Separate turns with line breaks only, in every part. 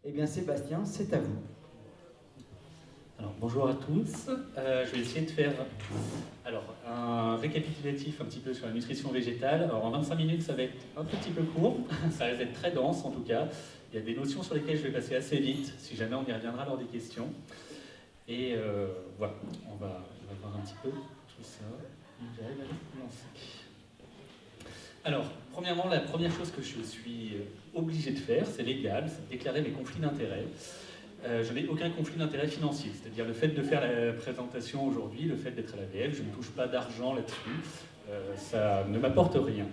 Eh bien Sébastien, c'est à vous.
Alors, bonjour à tous. Je vais essayer de faire un récapitulatif un petit peu sur la nutrition végétale. Alors en 25 minutes, ça va être un tout petit peu court, ça risque d'être très dense en tout cas. Il y a des notions sur lesquelles je vais passer assez vite, si jamais on y reviendra lors des questions. Et voilà, on va voir un petit peu tout ça. J'arrive à le lancer. Alors, premièrement, la première chose que je suis obligé de faire, c'est légal, c'est de déclarer mes conflits d'intérêts. Je n'ai aucun conflit d'intérêt financier, c'est-à-dire le fait de faire la présentation aujourd'hui, le fait d'être à l'AVF, je ne touche pas d'argent là-dessus, ça ne m'apporte rien.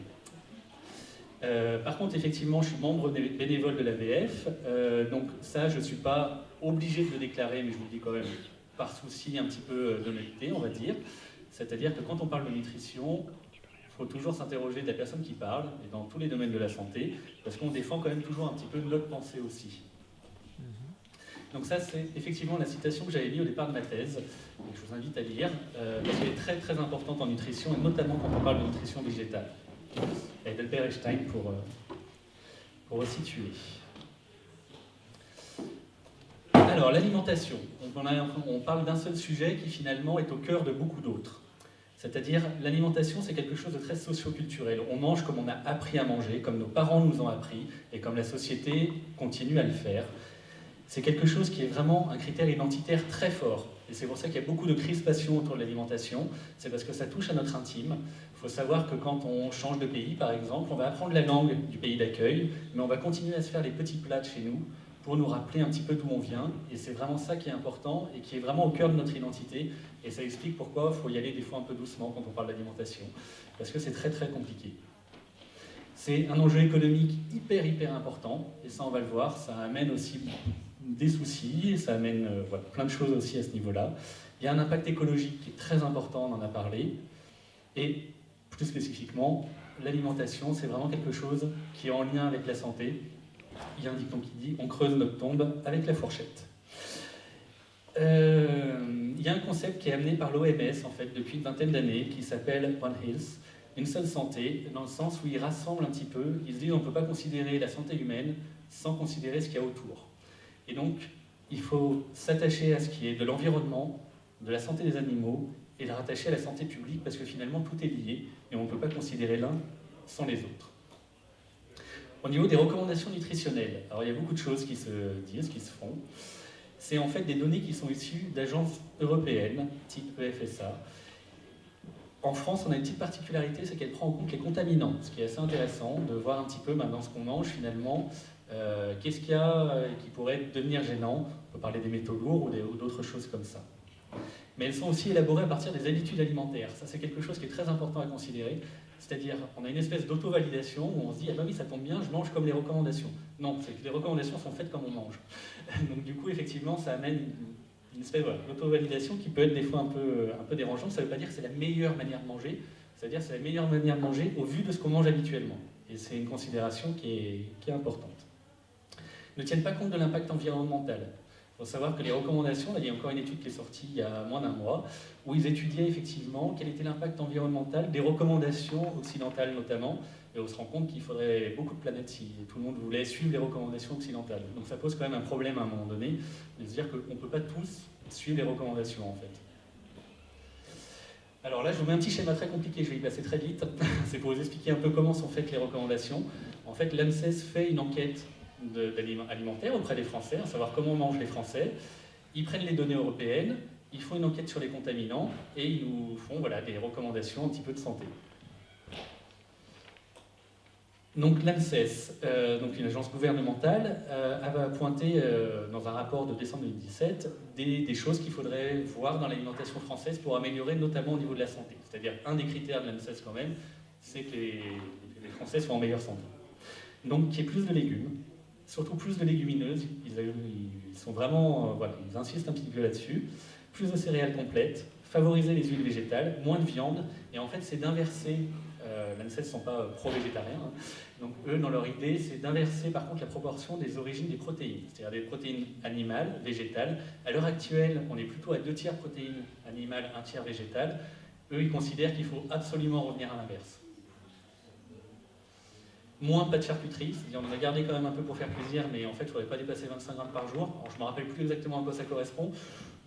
Par contre, effectivement, je suis membre bénévole de l'AVF, donc ça, je ne suis pas obligé de le déclarer, mais je vous le dis quand même par souci un petit peu d'honnêteté, on va dire. C'est-à-dire que quand on parle de nutrition, il faut toujours s'interroger de la personne qui parle, et dans tous les domaines de la santé, parce qu'on défend quand même toujours un petit peu notre pensée aussi. Donc ça, c'est effectivement la citation que j'avais mise au départ de ma thèse, et que je vous invite à lire, parce qu'elle est très très importante en nutrition, et notamment quand on parle de nutrition végétale. Et d'Albert Einstein pour resituer. Alors, l'alimentation. On parle d'un seul sujet qui finalement est au cœur de beaucoup d'autres. C'est-à-dire, l'alimentation, c'est quelque chose de très socio-culturel. On mange comme on a appris à manger, comme nos parents nous ont appris, et comme la société continue à le faire. C'est quelque chose qui est vraiment un critère identitaire très fort. Et c'est pour ça qu'il y a beaucoup de crispation autour de l'alimentation. C'est parce que ça touche à notre intime. Il faut savoir que quand on change de pays, par exemple, on va apprendre la langue du pays d'accueil, mais on va continuer à se faire des petits plats de chez nous pour nous rappeler un petit peu d'où on vient. Et c'est vraiment ça qui est important et qui est vraiment au cœur de notre identité. Et ça explique pourquoi il faut y aller des fois un peu doucement quand on parle d'alimentation. Parce que c'est très très compliqué. C'est un enjeu économique hyper important. Et ça, on va le voir, ça amène aussi des soucis, ça amène plein de choses aussi à ce niveau-là. Il y a un impact écologique qui est très important, on en a parlé. Et plus spécifiquement, l'alimentation, c'est vraiment quelque chose qui est en lien avec la santé. Il y a un dicton qui dit « on creuse notre tombe avec la fourchette ». Il y a un concept qui est amené par l'OMS en fait, depuis une vingtaine d'années qui s'appelle One Health, une seule santé, dans le sens où il rassemble un petit peu, ils se disent on ne peut pas considérer la santé humaine sans considérer ce qu'il y a autour. Et donc, il faut s'attacher à ce qui est de l'environnement, de la santé des animaux, et le rattacher à la santé publique, parce que finalement, tout est lié, et on ne peut pas considérer l'un sans les autres. Au niveau des recommandations nutritionnelles, alors il y a beaucoup de choses qui se disent, qui se font. C'est en fait des données qui sont issues d'agences européennes, type EFSA. En France, on a une petite particularité, c'est qu'elle prend en compte les contaminants, ce qui est assez intéressant, de voir un petit peu dans ce qu'on mange, finalement, qu'est-ce qu'il y a qui pourrait devenir gênant. On peut parler des métaux lourds ou d'autres choses comme ça. Mais elles sont aussi élaborées à partir des habitudes alimentaires. Ça, c'est quelque chose qui est très important à considérer. C'est-à-dire, on a une espèce d'auto-validation où on se dit « Ah ben oui, ça tombe bien, je mange comme les recommandations ». Non, c'est que les recommandations sont faites comme on mange. Donc du coup, effectivement, ça amène une espèce d'auto-validation qui peut être des fois un peu dérangeante. Ça ne veut pas dire que c'est la meilleure manière de manger, c'est-à-dire que c'est la meilleure manière de manger au vu de ce qu'on mange habituellement. Et c'est une considération qui est importante. Ne tiennent pas compte de l'impact environnemental. Il faut savoir que les recommandations, là, il y a encore une étude qui est sortie il y a moins d'un mois, où ils étudiaient effectivement quel était l'impact environnemental des recommandations occidentales notamment, et on se rend compte qu'il faudrait beaucoup de planètes si tout le monde voulait suivre les recommandations occidentales. Donc ça pose quand même un problème à un moment donné, de se dire qu'on ne peut pas tous suivre les recommandations en fait. Alors là, je vous mets un petit schéma très compliqué, je vais y passer très vite. C'est pour vous expliquer un peu comment sont faites les recommandations. En fait, l'ANSES fait une enquête alimentaire auprès des Français, à savoir comment mangent les Français. Ils prennent les données européennes, ils font une enquête sur les contaminants et ils nous font des recommandations un petit peu de santé. Donc l'ANSES, donc une agence gouvernementale, a pointé dans un rapport de décembre 2017 des choses qu'il faudrait voir dans l'alimentation française pour améliorer notamment au niveau de la santé. C'est-à-dire un des critères de l'ANSES quand même, c'est que les Français soient en meilleure santé. Donc qu'il y ait plus de légumes, surtout plus de légumineuses, ils sont vraiment, ils insistent un petit peu là-dessus, plus de céréales complètes, favoriser les huiles végétales, moins de viande, et en fait c'est d'inverser, l'ANSES ne sont pas pro-végétariens, donc eux dans leur idée c'est d'inverser par contre la proportion des origines des protéines, c'est-à-dire des protéines animales, végétales. À l'heure actuelle on est plutôt à 2/3 protéines animales, 1/3 végétales. Eux ils considèrent qu'il faut absolument revenir à l'inverse. Moins pas de charcuterie, c'est-à-dire on en a gardé quand même un peu pour faire plaisir, mais en fait, il ne faudrait pas dépasser 25 grammes par jour. Alors, je ne me rappelle plus exactement à quoi ça correspond,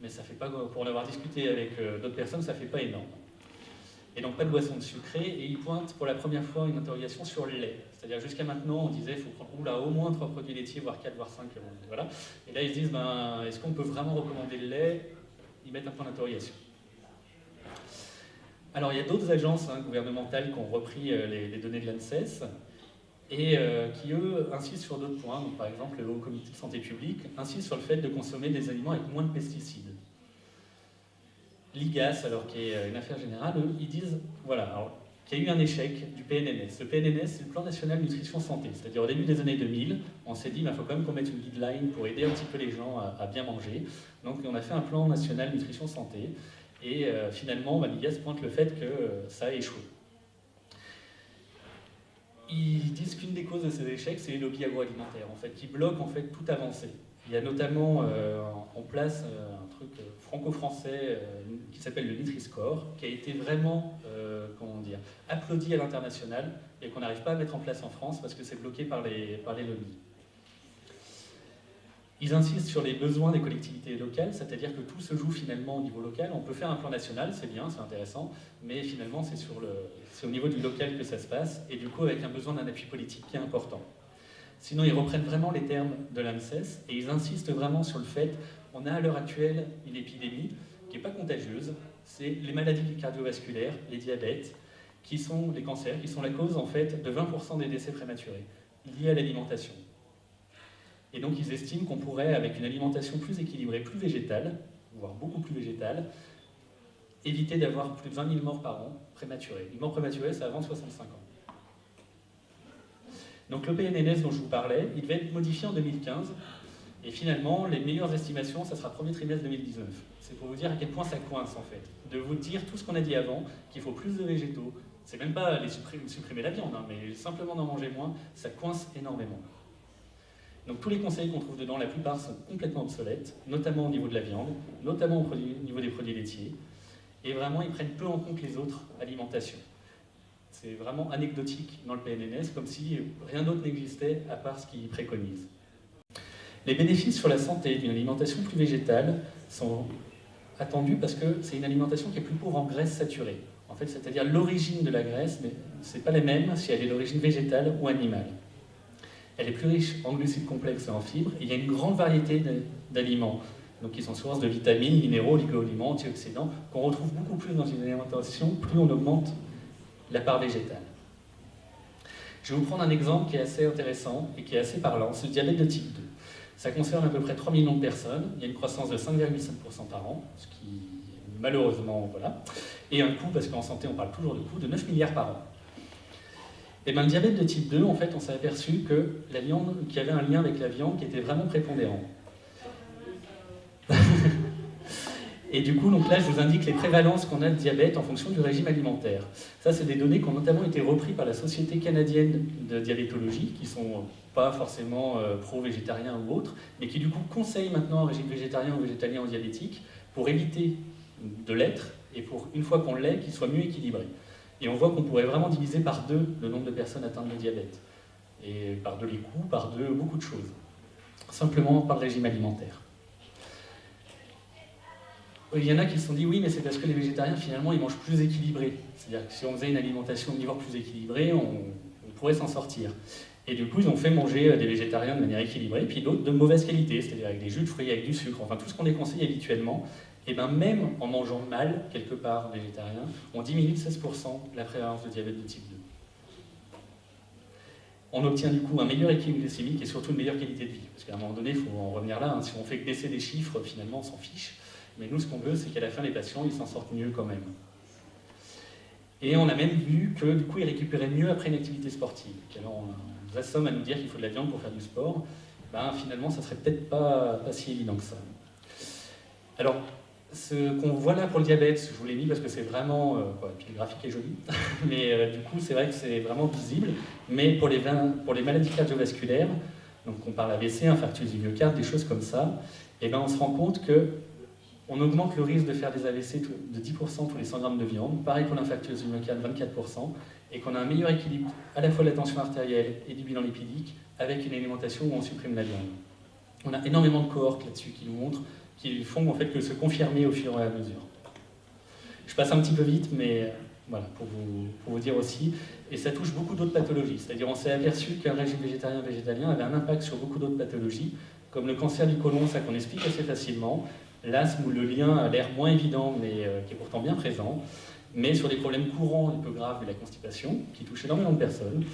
mais ça fait pas, pour en avoir discuté avec d'autres personnes, ça ne fait pas énorme. Et donc pas de boisson sucrée, et il pointe pour la première fois une interrogation sur le lait. C'est-à-dire jusqu'à maintenant, on disait qu'il faut prendre au moins 3 produits laitiers, voire 4, voire 5. Voilà. Et là, ils se disent, est-ce qu'on peut vraiment recommander le lait? Ils mettent un point d'interrogation. Alors, il y a d'autres agences gouvernementales qui ont repris les données de l'ANSES et qui, eux, insistent sur d'autres points. Donc, par exemple, le Haut Comité de Santé Publique insiste sur le fait de consommer des aliments avec moins de pesticides. L'IGAS, alors qui est une affaire générale, eux, ils disent qu'il y a eu un échec du PNNS. Le PNNS, c'est le Plan National Nutrition Santé. C'est-à-dire au début des années 2000, on s'est dit il faut quand même qu'on mette une guideline pour aider un petit peu les gens à bien manger. Donc on a fait un Plan National Nutrition Santé. Et finalement, l'IGAS pointe le fait que ça a échoué. Ils disent qu'une des causes de ces échecs, c'est les lobbies agroalimentaires, en fait, qui bloquent en fait toute avancée. Il y a notamment en place un truc franco-français qui s'appelle le Nutri-Score, qui a été vraiment applaudi à l'international et qu'on n'arrive pas à mettre en place en France parce que c'est bloqué par les lobbies. Ils insistent sur les besoins des collectivités locales, c'est-à-dire que tout se joue finalement au niveau local. On peut faire un plan national, c'est bien, c'est intéressant, mais finalement c'est au niveau du local que ça se passe, et du coup avec un besoin d'un appui politique qui est important. Sinon, ils reprennent vraiment les termes de l'ANSES, et ils insistent vraiment sur le fait qu'on a à l'heure actuelle une épidémie qui n'est pas contagieuse, c'est les maladies cardiovasculaires, les diabètes, qui sont les cancers, qui sont la cause en fait de 20% des décès prématurés, liés à l'alimentation. Et donc ils estiment qu'on pourrait, avec une alimentation plus équilibrée, plus végétale, voire beaucoup plus végétale, éviter d'avoir plus de 20 000 morts par an prématurées. Une mort prématurée, c'est avant 65 ans. Donc le PNNS dont je vous parlais, il devait être modifié en 2015, et finalement, les meilleures estimations, ça sera premier trimestre 2019. C'est pour vous dire à quel point ça coince en fait. De vous dire tout ce qu'on a dit avant, qu'il faut plus de végétaux, c'est même pas supprimer la viande, mais simplement d'en manger moins, ça coince énormément. Donc tous les conseils qu'on trouve dedans, la plupart sont complètement obsolètes, notamment au niveau de la viande, notamment au niveau des produits laitiers, et vraiment ils prennent peu en compte les autres alimentations. C'est vraiment anecdotique dans le PNNS, comme si rien d'autre n'existait à part ce qu'ils préconisent. Les bénéfices sur la santé d'une alimentation plus végétale sont attendus parce que c'est une alimentation qui est plus pauvre en graisses saturées. En fait, c'est-à-dire l'origine de la graisse, mais ce n'est pas la même si elle est d'origine végétale ou animale. Elle est plus riche en glucides complexes et en fibres, et il y a une grande variété d'aliments, donc qui sont sources de vitamines, minéraux, oligo-éléments, antioxydants, qu'on retrouve beaucoup plus dans une alimentation, plus on augmente la part végétale. Je vais vous prendre un exemple qui est assez intéressant et qui est assez parlant, c'est le diabète de type 2. Ça concerne à peu près 3 millions de personnes, il y a une croissance de 5,5% par an, ce qui malheureusement, voilà, et un coût, parce qu'en santé on parle toujours de coût, de 9 milliards par an. Et bien, le diabète de type 2, en fait, on s'est aperçu que la viande, qu'il y avait un lien avec la viande qui était vraiment prépondérant. Et du coup, donc là, je vous indique les prévalences qu'on a de diabète en fonction du régime alimentaire. Ça, c'est des données qui ont notamment été reprises par la Société canadienne de diabétologie, qui sont pas forcément pro-végétariens ou autres, mais qui du coup conseillent maintenant un régime végétarien ou végétalien ou diabétique pour éviter de l'être, et pour, une fois qu'on l'est, qu'il soit mieux équilibré. Et on voit qu'on pourrait vraiment diviser par 2 le nombre de personnes atteintes de diabète. Et par 2 les coûts, par 2 beaucoup de choses. Simplement par le régime alimentaire. Il y en a qui se sont dit oui, mais c'est parce que les végétariens finalement ils mangent plus équilibré. C'est-à-dire que si on faisait une alimentation omnivore plus équilibrée, on pourrait s'en sortir. Et du coup, ils ont fait manger des végétariens de manière équilibrée, puis d'autres de mauvaise qualité, c'est-à-dire avec des jus de fruits, avec du sucre, enfin tout ce qu'on déconseille habituellement. Et bien même en mangeant mal, quelque part, végétarien, on diminue de 16% la prévalence de diabète de type 2. On obtient du coup un meilleur équilibre glycémique et surtout une meilleure qualité de vie. Parce qu'à un moment donné, il faut en revenir là, si on fait que baisser des chiffres, finalement on s'en fiche. Mais nous, ce qu'on veut, c'est qu'à la fin, les patients, ils s'en sortent mieux quand même. Et on a même vu que du coup, ils récupéraient mieux après une activité sportive. Alors on nous assomme à nous dire qu'il faut de la viande pour faire du sport. Ben, finalement, ça serait peut-être pas si évident que ça. Alors, ce qu'on voit là pour le diabète, je vous l'ai mis parce que c'est vraiment... puis le graphique est joli, mais du coup c'est vrai que c'est vraiment visible. Mais pour les maladies cardiovasculaires, donc on parle AVC, infarctus du myocarde, des choses comme ça, et ben on se rend compte qu'on augmente le risque de faire des AVC de 10% tous les 100 grammes de viande. Pareil pour l'infarctus du myocarde, 24%. et qu'on a un meilleur équilibre à la fois de la tension artérielle et du bilan lipidique avec une alimentation où on supprime la viande. On a énormément de cohortes là-dessus qui nous montrent, qui font en fait que se confirmer au fur et à mesure. Je passe un petit peu vite, mais voilà, pour vous dire aussi, et ça touche beaucoup d'autres pathologies, c'est-à-dire on s'est aperçu qu'un régime végétarien-végétalien avait un impact sur beaucoup d'autres pathologies, comme le cancer du côlon, ça qu'on explique assez facilement, l'asthme où le lien a l'air moins évident, mais qui est pourtant bien présent, mais sur des problèmes courants et peu graves de la constipation, qui touchent énormément de personnes,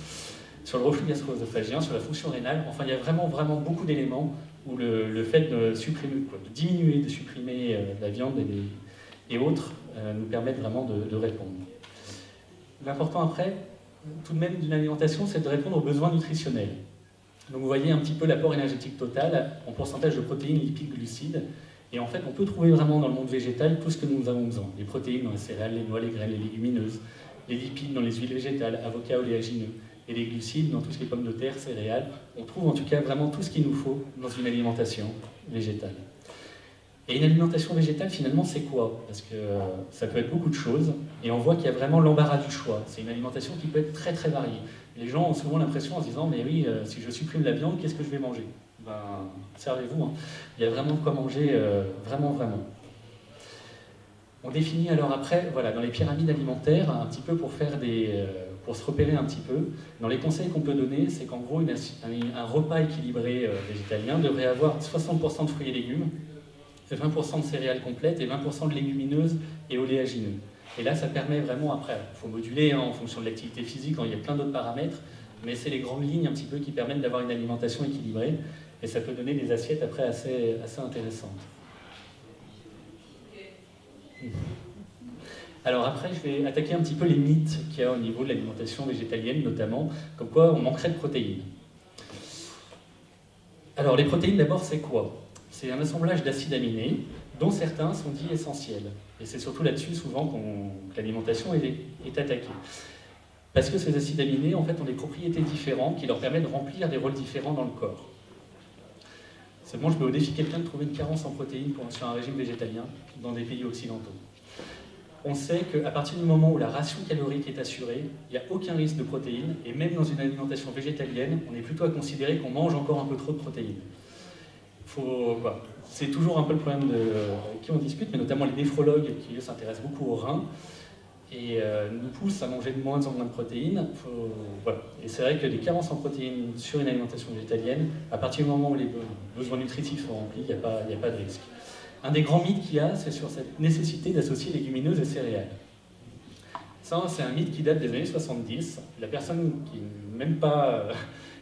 sur le reflux gastro-œsophagien, sur la fonction rénale, enfin il y a vraiment beaucoup d'éléments où le fait de supprimer, de diminuer, de supprimer la viande et autres nous permettent vraiment de répondre. L'important après, tout de même d'une alimentation, c'est de répondre aux besoins nutritionnels. Donc vous voyez un petit peu l'apport énergétique total en pourcentage de protéines, lipides, glucides. Et en fait, on peut trouver vraiment dans le monde végétal tout ce que nous avons besoin. Les protéines dans les céréales, les noix, les graines, les légumineuses, les lipides dans les huiles végétales, avocats, oléagineux, et les glucides dans tout ce qui est pommes de terre, céréales. On trouve en tout cas vraiment tout ce qu'il nous faut dans une alimentation végétale. Et une alimentation végétale, finalement, c'est quoi? Parce que ça peut être beaucoup de choses, et on voit qu'il y a vraiment l'embarras du choix. C'est une alimentation qui peut être très très variée. Les gens ont souvent l'impression en se disant « mais oui, si je supprime la viande, qu'est-ce que je vais manger ?» Ben, servez-vous, hein. Il y a vraiment de quoi manger, vraiment. On définit alors après, voilà, dans les pyramides alimentaires, un petit peu pour se repérer un petit peu. Dans les conseils qu'on peut donner, c'est qu'en gros, un repas équilibré végétalien devrait avoir 60% de fruits et légumes, 20% de céréales complètes et 20% de légumineuses et oléagineux. Et là, ça permet vraiment, après, il faut moduler en fonction de l'activité physique, il y a plein d'autres paramètres, mais c'est les grandes lignes un petit peu qui permettent d'avoir une alimentation équilibrée, et ça peut donner des assiettes après assez intéressantes. Alors après, je vais attaquer un petit peu les mythes qu'il y a au niveau de l'alimentation végétalienne, notamment, comme quoi on manquerait de protéines. Alors les protéines, d'abord, c'est quoi? C'est un assemblage d'acides aminés, dont certains sont dits essentiels. Et c'est surtout là-dessus, souvent, que l'alimentation est attaquée. Parce que ces acides aminés, en fait, ont des propriétés différentes qui leur permettent de remplir des rôles différents dans le corps. Seulement, je mets au défi quelqu'un de trouver une carence en protéines sur un régime végétalien dans des pays occidentaux. On sait qu'à partir du moment où la ration calorique est assurée, il n'y a aucun risque de protéines, et même dans une alimentation végétalienne, on est plutôt à considérer qu'on mange encore un peu trop de protéines. C'est toujours un peu le problème avec qui on discute, mais notamment les néphrologues qui s'intéressent beaucoup aux reins, et nous poussent à manger de moins en moins de protéines. Voilà. Et c'est vrai que des carences en protéines sur une alimentation végétalienne, à partir du moment où les besoins nutritifs sont remplis, il n'y a pas de risque. Un des grands mythes qu'il y a, c'est sur cette nécessité d'associer légumineuses et céréales. Ça, c'est un mythe qui date des années 70. La personne qui n'est même pas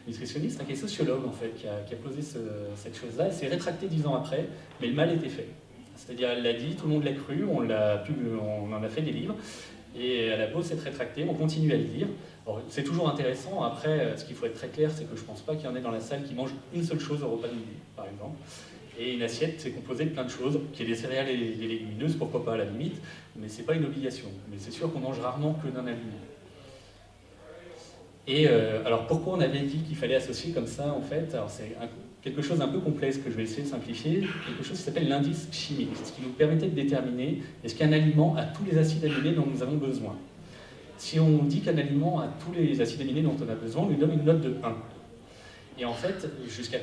nutritionniste, qui est sociologue en fait, qui a posé cette chose-là, elle s'est rétractée 10 ans après, mais le mal était fait. C'est-à-dire, elle l'a dit, tout le monde l'a cru, on en a fait des livres, et elle a beau s'être rétractée, on continue à le dire. C'est toujours intéressant. Après, ce qu'il faut être très clair, c'est que je ne pense pas qu'il y en ait dans la salle qui mangent une seule chose au repas de midi, par exemple. Et une assiette, c'est composé de plein de choses, qu'il y ait des céréales et des légumineuses, pourquoi pas à la limite, mais c'est pas une obligation. Mais c'est sûr qu'on mange rarement que d'un aliment. Et alors pourquoi on avait dit qu'il fallait associer comme ça en fait? Alors c'est quelque chose d'un peu complexe que je vais essayer de simplifier, quelque chose qui s'appelle l'indice chimique, ce qui nous permettait de déterminer est-ce qu'un aliment a tous les acides aminés dont nous avons besoin. Si on dit qu'un aliment a tous les acides aminés dont on a besoin, on lui donne une note de 1. Et en fait, jusqu'à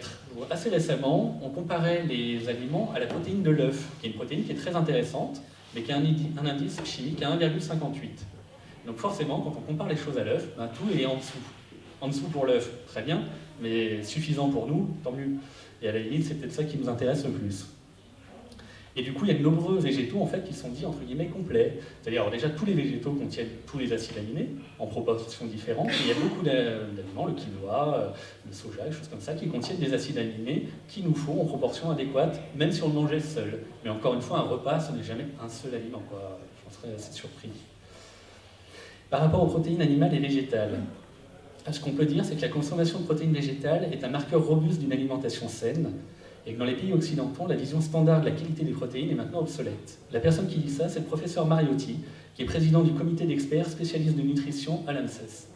assez récemment, on comparait les aliments à la protéine de l'œuf, qui est une protéine qui est très intéressante, mais qui a un indice chimique à 1,58. Donc forcément, quand on compare les choses à l'œuf, tout est en dessous. En dessous pour l'œuf, très bien, mais suffisant pour nous, tant mieux. Et à la limite, c'est peut-être ça qui nous intéresse le plus. Et du coup, il y a de nombreux végétaux en fait, qui sont dits entre guillemets complets. C'est-à-dire, alors déjà, tous les végétaux contiennent tous les acides aminés, en proportions différentes. Et il y a beaucoup d'aliments, le quinoa, le soja, des choses comme ça, qui contiennent des acides aminés qu'il nous faut en proportion adéquate, même si on le mangeait seul. Mais encore une fois, un repas, ce n'est jamais un seul aliment, quoi. J'en serais assez surpris. Par rapport aux protéines animales et végétales, ce qu'on peut dire, c'est que la consommation de protéines végétales est un marqueur robuste d'une alimentation saine, et que dans les pays occidentaux, la vision standard de la qualité des protéines est maintenant obsolète. La personne qui dit ça, c'est le professeur Mariotti, qui est président du comité d'experts spécialistes de nutrition à l'ANSES.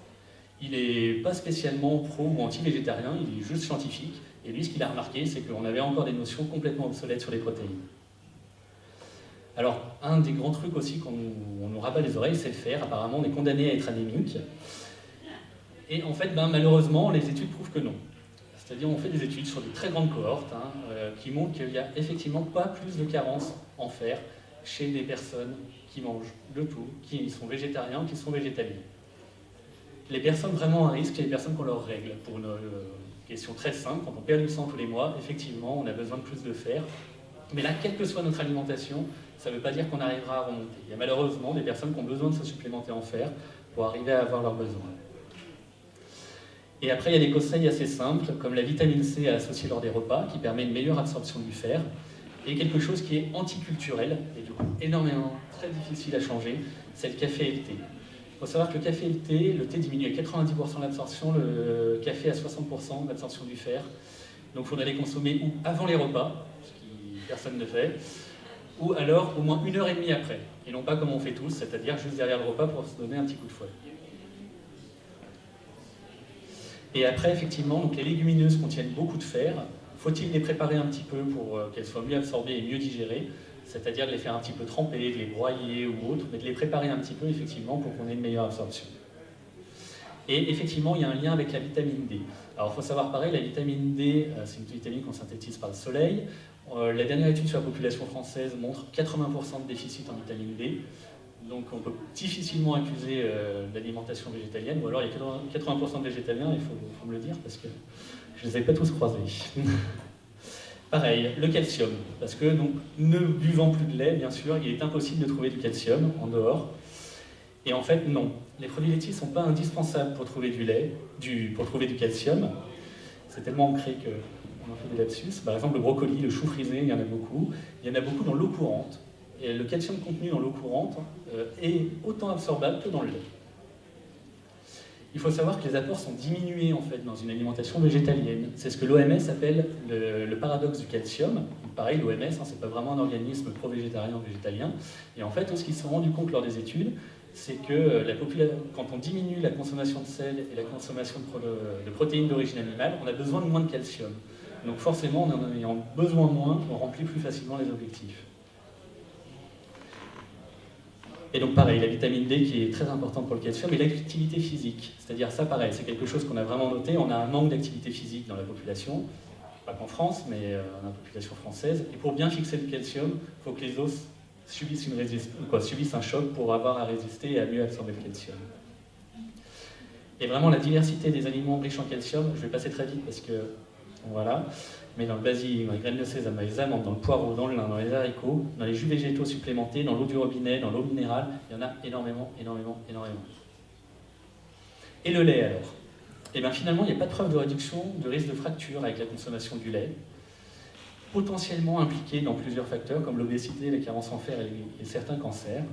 Il n'est pas spécialement pro ou anti-végétarien, il est juste scientifique, et lui, ce qu'il a remarqué, c'est qu'on avait encore des notions complètement obsolètes sur les protéines. Alors, un des grands trucs aussi qu'on nous rabat les oreilles, c'est le fer. Apparemment, on est condamné à être anémique. Et en fait, malheureusement, les études prouvent que non. C'est-à-dire, on fait des études sur des très grandes cohortes qui montrent qu'il n'y a effectivement pas plus de carence en fer chez des personnes qui mangent de tout, qui sont végétariens, qui sont végétaliens. Les personnes vraiment à risque, c'est les personnes qui ont leurs règles. Pour une question très simple, quand on perd du sang tous les mois, effectivement, on a besoin de plus de fer. Mais là, quelle que soit notre alimentation, ça ne veut pas dire qu'on arrivera à remonter. Il y a malheureusement des personnes qui ont besoin de se supplémenter en fer pour arriver à avoir leurs besoins. Et après, il y a des conseils assez simples, comme la vitamine C à associer lors des repas, qui permet une meilleure absorption du fer, et quelque chose qui est anticulturel, et du coup énormément, très difficile à changer, c'est le café et le thé. Il faut savoir que le café et le thé diminuent à 90% l'absorption, le café à 60% l'absorption du fer. Donc il faudrait les consommer ou avant les repas, ce que personne ne fait, ou alors au moins 1h30 après, et non pas comme on fait tous, c'est-à-dire juste derrière le repas pour se donner un petit coup de fouet. Et après, effectivement, donc les légumineuses contiennent beaucoup de fer. Faut-il les préparer un petit peu pour qu'elles soient mieux absorbées et mieux digérées, c'est-à-dire de les faire un petit peu tremper, de les broyer ou autre, mais de les préparer un petit peu, effectivement, pour qu'on ait une meilleure absorption. Et effectivement, il y a un lien avec la vitamine D. Alors, il faut savoir pareil, la vitamine D, c'est une vitamine qu'on synthétise par le soleil. La dernière étude sur la population française montre 80% de déficit en vitamine D. Donc on peut difficilement accuser l'alimentation végétalienne, ou alors il y a 80% de végétaliens, il faut me le dire, parce que je ne les ai pas tous croisés. Pareil, le calcium, parce que donc, ne buvant plus de lait, bien sûr, il est impossible de trouver du calcium en dehors. Et en fait, non. Les produits laitiers ne sont pas indispensables pour trouver du lait, pour trouver du calcium. C'est tellement ancré qu'on en fait des lapsus. Par exemple, le brocoli, le chou frisé, il y en a beaucoup. Il y en a beaucoup dans l'eau courante. Et le calcium contenu dans l'eau courante est autant absorbable que dans le lait. Il faut savoir que les apports sont diminués en fait dans une alimentation végétalienne. C'est ce que l'OMS appelle le paradoxe du calcium. Pareil, l'OMS, c'est pas vraiment un organisme pro-végétarien ou végétalien. Et en fait, ce qu'ils se sont rendus compte lors des études, c'est que quand on diminue la consommation de sel et la consommation de protéines d'origine animale, on a besoin de moins de calcium. Donc forcément, en ayant besoin de moins, on remplit plus facilement les objectifs. Et donc pareil, la vitamine D qui est très importante pour le calcium et l'activité physique. C'est-à-dire ça pareil, c'est quelque chose qu'on a vraiment noté, on a un manque d'activité physique dans la population, pas qu'en France, mais dans la population française. Et pour bien fixer le calcium, il faut que les os subissent un choc pour avoir à résister et à mieux absorber le calcium. Et vraiment la diversité des aliments riches en calcium, je vais passer très vite parce que, voilà, mais dans le basilic, dans les graines de sésame, dans les amandes, dans le poireau, dans le lin, dans les haricots, dans les jus végétaux supplémentés, dans l'eau du robinet, dans l'eau minérale, il y en a énormément, énormément, énormément. Et le lait alors ? Et bien finalement, il n'y a pas de preuve de réduction de risque de fracture avec la consommation du lait, potentiellement impliqué dans plusieurs facteurs comme l'obésité, les carences en fer et certains cancers.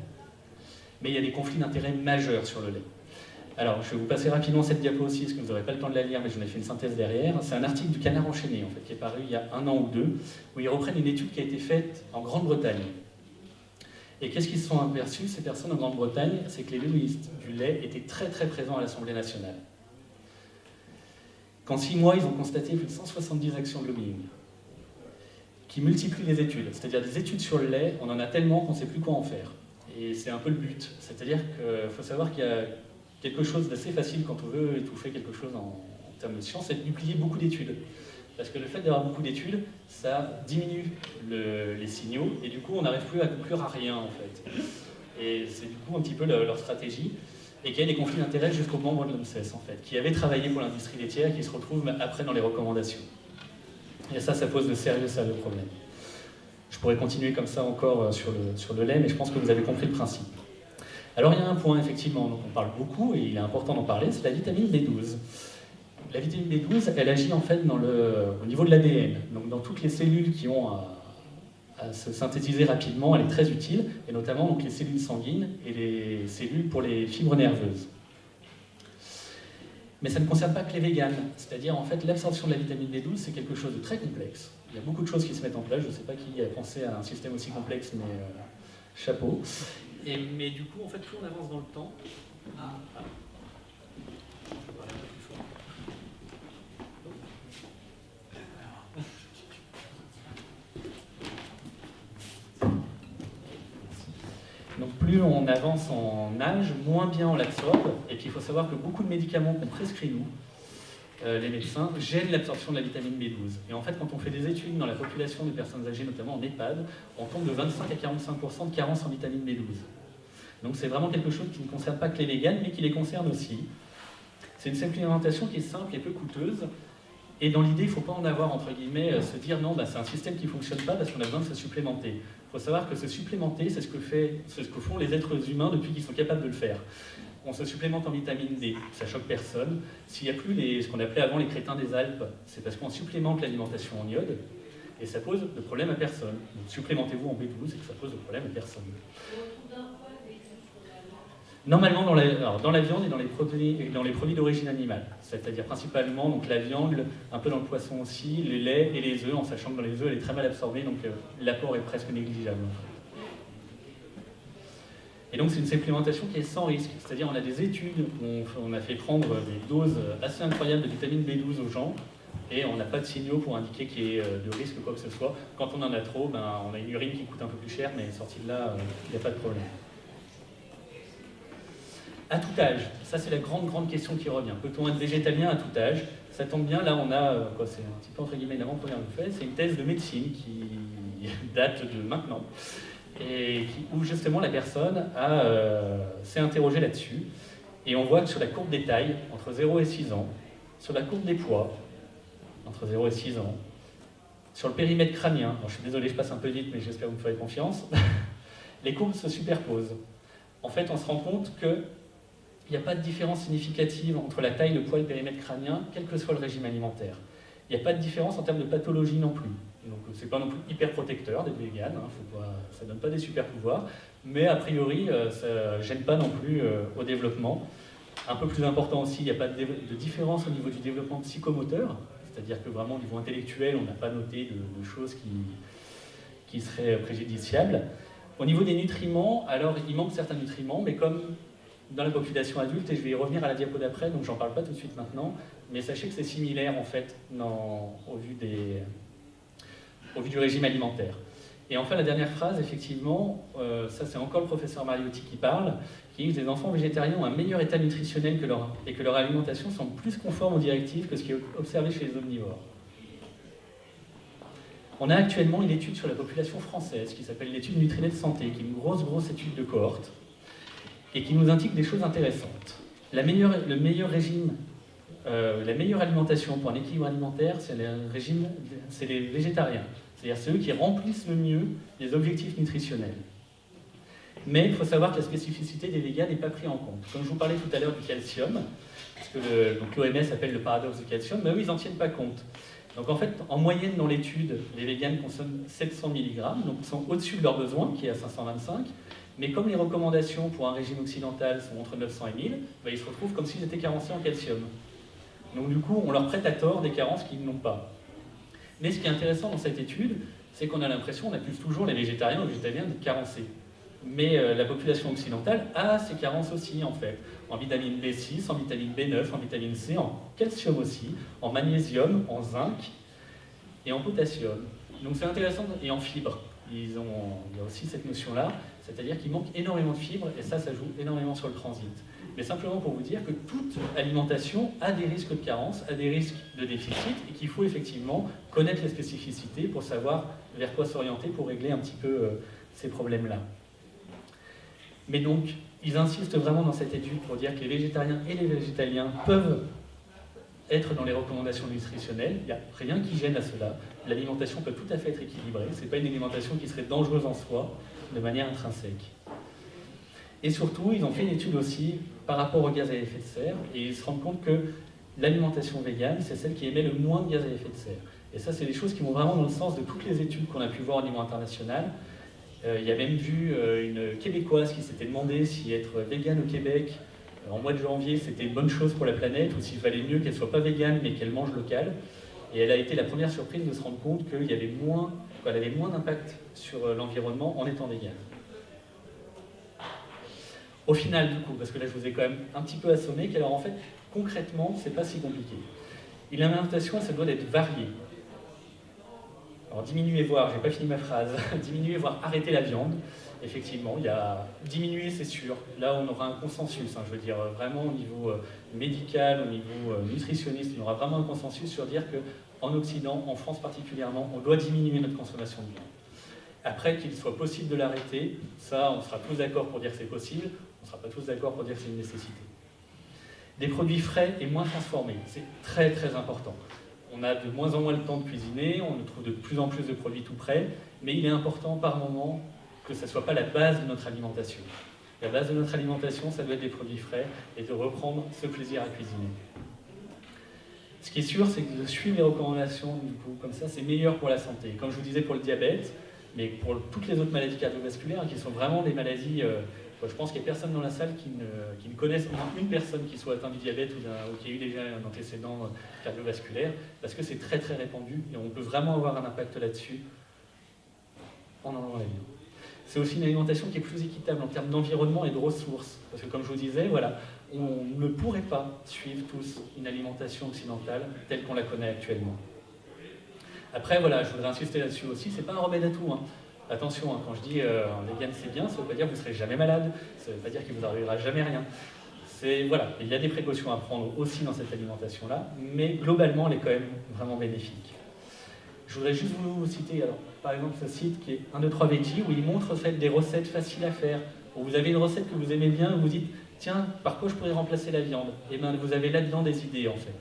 Mais il y a des conflits d'intérêts majeurs sur le lait. Alors, je vais vous passer rapidement cette diapo aussi, parce que vous n'aurez pas le temps de la lire, mais j'en ai fait une synthèse derrière. C'est un article du Canard enchaîné, en fait, qui est paru il y a 1 an ou 2, où ils reprennent une étude qui a été faite en Grande-Bretagne. Et qu'est-ce qu'ils se sont aperçus, ces personnes en Grande-Bretagne? C'est que les lobbyistes du lait étaient très très présents à l'Assemblée nationale. Qu'en 6 mois, ils ont constaté plus de 170 actions de lobbying, qui multiplient les études. C'est-à-dire des études sur le lait, on en a tellement qu'on ne sait plus quoi en faire. Et c'est un peu le but. C'est-à-dire qu'il faut savoir qu'il y a quelque chose d'assez facile quand on veut étouffer quelque chose en termes de science, c'est de dupliquer beaucoup d'études. Parce que le fait d'avoir beaucoup d'études, ça diminue les signaux, et du coup on n'arrive plus à conclure à rien en fait. Et c'est du coup un petit peu leur stratégie, et qu'il y a des conflits d'intérêts jusqu'aux membres de l'OMS en fait, qui avaient travaillé pour l'industrie laitière et qui se retrouvent après dans les recommandations. Et ça pose de sérieux problèmes. Je pourrais continuer comme ça encore sur le lait, mais je pense que vous avez compris le principe. Alors il y a un point effectivement dont on parle beaucoup, et il est important d'en parler, c'est la vitamine B12. La vitamine B12, elle agit en fait au niveau de l'ADN, donc dans toutes les cellules qui ont à se synthétiser rapidement, elle est très utile, et notamment donc, les cellules sanguines et les cellules pour les fibres nerveuses. Mais ça ne concerne pas que les véganes, c'est-à-dire en fait l'absorption de la vitamine B12 c'est quelque chose de très complexe. Il y a beaucoup de choses qui se mettent en place, je ne sais pas qui a pensé à un système aussi complexe, mais chapeau. Mais du coup, en fait, plus on avance dans le temps... plus on avance en âge, moins bien on l'absorbe, et puis il faut savoir que beaucoup de médicaments qu'on prescrit nous, les médecins, gênent l'absorption de la vitamine B12. Et en fait, quand on fait des études dans la population de personnes âgées, notamment en EHPAD, on tombe de 25 à 45% de carence en vitamine B12. Donc c'est vraiment quelque chose qui ne concerne pas que les véganes, mais qui les concerne aussi. C'est une supplémentation qui est simple et peu coûteuse, et dans l'idée, il ne faut pas en avoir, entre guillemets, se dire non, c'est un système qui ne fonctionne pas parce qu'on a besoin de se supplémenter. Il faut savoir que se supplémenter, c'est ce que font les êtres humains depuis qu'ils sont capables de le faire. On se supplémente en vitamine D, ça choque personne. S'il n'y a plus ce qu'on appelait avant les crétins des Alpes, c'est parce qu'on supplémente l'alimentation en iode, et ça pose de problème à personne. Donc supplémentez-vous en B12 et que ça pose de problème à personne. Normalement, dans la viande et dans les produits d'origine animale, c'est-à-dire principalement donc, la viande, un peu dans le poisson aussi, les laits et les œufs, en sachant que dans les œufs, elle est très mal absorbée, donc l'apport est presque négligeable. Et donc c'est une supplémentation qui est sans risque, c'est-à-dire on a des études où on a fait prendre des doses assez incroyables de vitamine B12 aux gens, et on n'a pas de signaux pour indiquer qu'il y ait de risque ou quoi que ce soit. Quand on en a trop, on a une urine qui coûte un peu plus cher, mais sortie de là, il n'y a pas de problème. À tout âge, ça c'est la grande question qui revient. Peut-on être végétalien à tout âge? Ça tombe bien, là on a, c'est un petit peu entre guillemets l'avant-première du fait, c'est une thèse de médecine qui date de maintenant, et où justement la personne s'est interrogée là-dessus, et on voit que sur la courbe des tailles, entre 0 et 6 ans, sur la courbe des poids, entre 0 et 6 ans, sur le périmètre crânien, alors, je suis désolé, je passe un peu vite, mais j'espère que vous me ferez confiance, les courbes se superposent. En fait, on se rend compte que il n'y a pas de différence significative entre la taille, le poids et le périmètre crânien, quel que soit le régime alimentaire. Il n'y a pas de différence en termes de pathologie non plus. Donc c'est pas non plus hyper protecteur d'être vegan, ça ne donne pas des super pouvoirs, mais a priori ça ne gêne pas non plus au développement. Un peu plus important aussi, il n'y a pas de différence au niveau du développement psychomoteur, c'est-à-dire que vraiment au niveau intellectuel, on n'a pas noté de choses qui seraient préjudiciables. Au niveau des nutriments, alors il manque certains nutriments, mais comme dans la population adulte, et je vais y revenir à la diapo d'après, donc j'en parle pas tout de suite maintenant, mais sachez que c'est similaire en fait au vu du régime alimentaire. Et enfin la dernière phrase, effectivement, ça c'est encore le professeur Mariotti qui parle, qui dit que les enfants végétariens ont un meilleur état nutritionnel et que leur alimentation semble plus conforme aux directives que ce qui est observé chez les omnivores. On a actuellement une étude sur la population française qui s'appelle l'étude Nutrinet Santé, qui est une grosse étude de cohorte, et qui nous indique des choses intéressantes. La meilleure alimentation pour un équilibre alimentaire, c'est les végétariens. C'est-à-dire ceux qui remplissent le mieux les objectifs nutritionnels. Mais il faut savoir que la spécificité des végans n'est pas prise en compte. Comme je vous parlais tout à l'heure du calcium, ce que l'OMS appelle le paradoxe du calcium, eux, ils n'en tiennent pas compte. Donc en fait, en moyenne dans l'étude, les végans consomment 700 mg, donc ils sont au-dessus de leur besoin, qui est à 525. Mais comme les recommandations pour un régime occidental sont entre 900 et 1000, ils se retrouvent comme s'ils étaient carencés en calcium. Donc du coup, on leur prête à tort des carences qu'ils n'ont pas. Mais ce qui est intéressant dans cette étude, c'est qu'on a l'impression, on accuse toujours les végétariens ou végétaliens d'être carencés. Mais la population occidentale a ces carences aussi, en fait. En vitamine B6, en vitamine B9, en vitamine C, en calcium aussi, en magnésium, en zinc et en potassium. Donc c'est intéressant, et en fibres. Il y a aussi cette notion-là, c'est-à-dire qu'il manque énormément de fibres, et ça joue énormément sur le transit. Mais simplement pour vous dire que toute alimentation a des risques de carence, a des risques de déficit, et qu'il faut effectivement connaître les spécificités pour savoir vers quoi s'orienter pour régler un petit peu ces problèmes-là. Mais donc, ils insistent vraiment dans cette étude pour dire que les végétariens et les végétaliens peuvent être dans les recommandations nutritionnelles, il n'y a rien qui gêne à cela. L'alimentation peut tout à fait être équilibrée, ce n'est pas une alimentation qui serait dangereuse en soi, de manière intrinsèque. Et surtout, ils ont fait une étude aussi par rapport aux gaz à effet de serre, et ils se rendent compte que l'alimentation végane, c'est celle qui émet le moins de gaz à effet de serre. Et ça, c'est des choses qui vont vraiment dans le sens de toutes les études qu'on a pu voir au niveau international. Il y a même vu une Québécoise qui s'était demandé si être végane au Québec, en mois de janvier, c'était une bonne chose pour la planète, ou s'il valait mieux qu'elle ne soit pas végane, mais qu'elle mange local. Et elle a été la première surprise de se rendre compte qu'elle avait moins d'impact sur l'environnement en étant végane. Au final, du coup, parce que là je vous ai quand même un petit peu assommé, qu'alors en fait, concrètement, c'est pas si compliqué. Et l'alimentation, ça doit être variée. Alors diminuer, voire, j'ai pas fini ma phrase, diminuer, voire arrêter la viande. Effectivement, il y a diminuer, c'est sûr. Là, on aura un consensus. Je veux dire, vraiment au niveau médical, au niveau nutritionniste, on aura vraiment un consensus sur dire qu'en Occident, en France particulièrement, on doit diminuer notre consommation de viande. Après, qu'il soit possible de l'arrêter, ça, on sera tous d'accord pour dire que c'est possible, on ne sera pas tous d'accord pour dire que c'est une nécessité. Des produits frais et moins transformés, c'est très très important. On a de moins en moins le temps de cuisiner, on trouve de plus en plus de produits tout prêts, mais il est important par moment que ça ne soit pas la base de notre alimentation. La base de notre alimentation, ça doit être des produits frais et de reprendre ce plaisir à cuisiner. Ce qui est sûr, c'est que de suivre les recommandations, du coup, comme ça, c'est meilleur pour la santé. Comme je vous disais pour le diabète, mais pour toutes les autres maladies cardiovasculaires, qui sont vraiment des maladies, je pense qu'il n'y a personne dans la salle qui ne connaisse au moins une personne qui soit atteinte du diabète ou qui a eu déjà un antécédent cardiovasculaire, parce que c'est très très répandu et on peut vraiment avoir un impact là-dessus en enlevant la vie. C'est aussi une alimentation qui est plus équitable en termes d'environnement et de ressources. Parce que comme je vous disais, voilà, on ne pourrait pas suivre tous une alimentation occidentale telle qu'on la connaît actuellement. Après, voilà, je voudrais insister là-dessus aussi, c'est pas un remède à tout. Attention, quand je dis vegan c'est bien, ça ne veut pas dire que vous ne serez jamais malade, ça ne veut pas dire qu'il ne vous arrivera jamais rien. Voilà, il y a des précautions à prendre aussi dans cette alimentation-là, mais globalement, elle est quand même vraiment bénéfique. Je voudrais juste vous citer, alors, par exemple, ce site qui est 1, 2, 3 Veggie, où il montre en fait, des recettes faciles à faire. Où vous avez une recette que vous aimez bien, et vous dites, tiens, par quoi je pourrais remplacer la viande? Et bien, vous avez là-dedans des idées, en fait.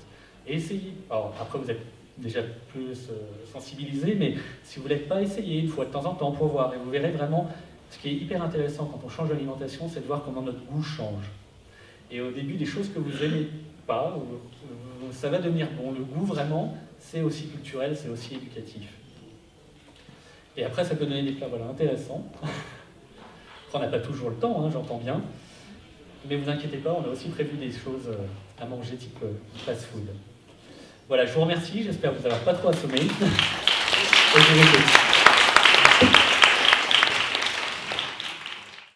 Et essayez. Alors, après, vous êtes déjà plus sensibilisé, mais si vous ne l'êtes pas, essayez une fois de temps en temps pour voir. Et vous verrez vraiment, ce qui est hyper intéressant quand on change d'alimentation, c'est de voir comment notre goût change. Et au début, des choses que vous n'aimez pas, ça va devenir bon. Le goût, vraiment, c'est aussi culturel, c'est aussi éducatif. Et après, ça peut donner des plats intéressants. Après, on n'a pas toujours le temps, j'entends bien. Mais vous inquiétez pas, on a aussi prévu des choses à manger type fast-food. Voilà, je vous remercie, j'espère vous avoir pas trop assommé. Et je vous écoute.